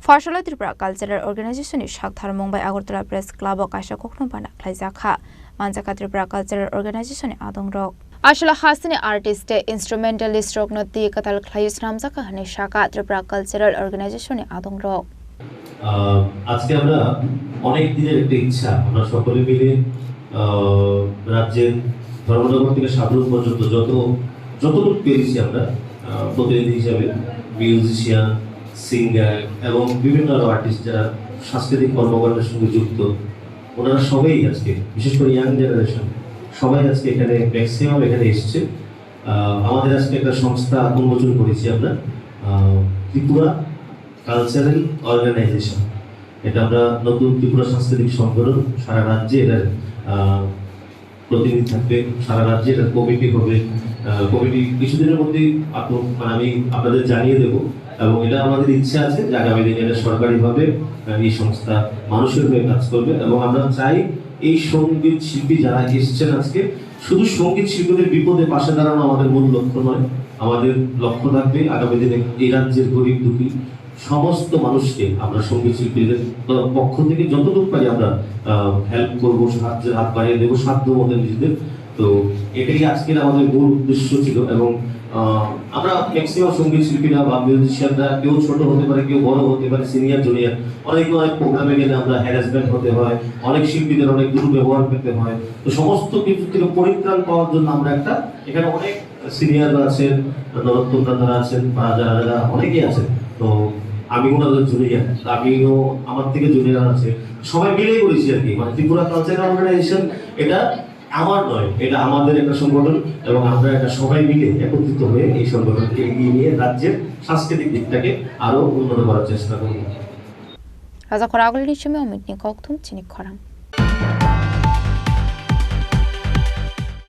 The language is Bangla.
Farsala Tripura Cultural Organization is Shakthar Mumbai Agartala Press Club of Kasha Koknopana Klaizaka Manjaka Tripura Cultural Organization Adong Rock Ashla Hasini artist instrumentalist rock noti Katal Klais Ramzaka Haneshaka Tripura Cultural Organization Adong Rock আজকে আমরা অনেক দিনের একটা ইচ্ছা আমরা সকলে মিলে রাজ্যের ধর্মনগর থেকে সাধারণ পর্যন্ত যতটুকু পেরেছি আমরা প্রতিনিধি হিসাবে মিউজিশিয়ান সিঙ্গার এবং বিভিন্ন আর্টিস্ট যারা সাংস্কৃতিক কর্মকাণ্ডের সঙ্গে যুক্ত ওনারা সবাই আজকে বিশেষ করে ইয়াং জেনারেশন সবাই আজকে এখানে ম্যাক্সিমাম এখানে এসছে আমাদের আজকে একটা সংস্থা উন্মোচন করেছি আমরা ত্রিপুরা কালচারাল অর্গানাইজেশন এটা আমরা নতুন ত্রিপুরা সাংস্কৃতিক সংগঠন সারা রাজ্যে এটার প্রতিনিধি থাকবে সারা রাজ্যে এটার কমিটি হবে কমিটি কিছুদিনের মধ্যেই আমি আপনাদের জানিয়ে দেবো এবং এটা আমাদের ইচ্ছা আছে যে আগামী দিনে এটা সরকারিভাবে এই সংস্থা মানুষের হয়ে কাজ করবে এবং আমরা চাই এই সঙ্গীত শিল্পী যারা এসছেন আজকে শুধু সঙ্গীত শিল্পীদের বিপদে পাশে দাঁড়ানো আমাদের মূল লক্ষ্য নয় আমাদের লক্ষ্য থাকবে আগামী দিনে এই রাজ্যের গরিব দুঃখী সমস্ত মানুষকে আমরা সঙ্গীত শিল্পীদের পক্ষ থেকে যতটুকু পারি আমরা হেল্প করবো সাহায্যের হাত বাড়িয়ে দেবো সাধ্য মতো নিজেদের তো এটাই আজকের আমাদের মূল উদ্দেশ্য ছিল এবং আমরা ম্যাক্সিমাম সঙ্গীত শিল্পীরা বা মিউজিশিয়ানরা কেউ ছোট হতে পারে কেউ বড় হতে পারে সিনিয়র জুনিয়র অনেক প্রোগ্রামে গেলে আমরা হ্যারাসমেন্ট হতে হয় অনেক শিল্পীদের অনেক দুর্ব্যবহার পেতে হয় তো সমস্ত কিছু থেকে পরিত্রাণ পাওয়ার জন্য আমরা একটা এখানে অনেক সিনিয়ররা আছেন নরোত্তম দাদারা আছেন বা যারা অনেকেই আছেন তো আমি ওনাদের জুনিয়র আমিও আমার থেকে জুনিয়র আছে সবাই মিলেই করেছি আর কি মানে ত্রিপুরা কালচারাল অর্গানাইজেশন এটা আমার নয় এটা আমাদের একটা সংগঠন এবং আমরা এটা সবাই মিলে একত্রিত হয়ে এই সংগঠনকে এগিয়ে নিয়ে রাজ্যের সাংস্কৃতিক দিকটাকে আরো উন্নত করার চেষ্টা করব রাজা খরাগুলির সময় অমিত নিকোক থুম চিনি খরাম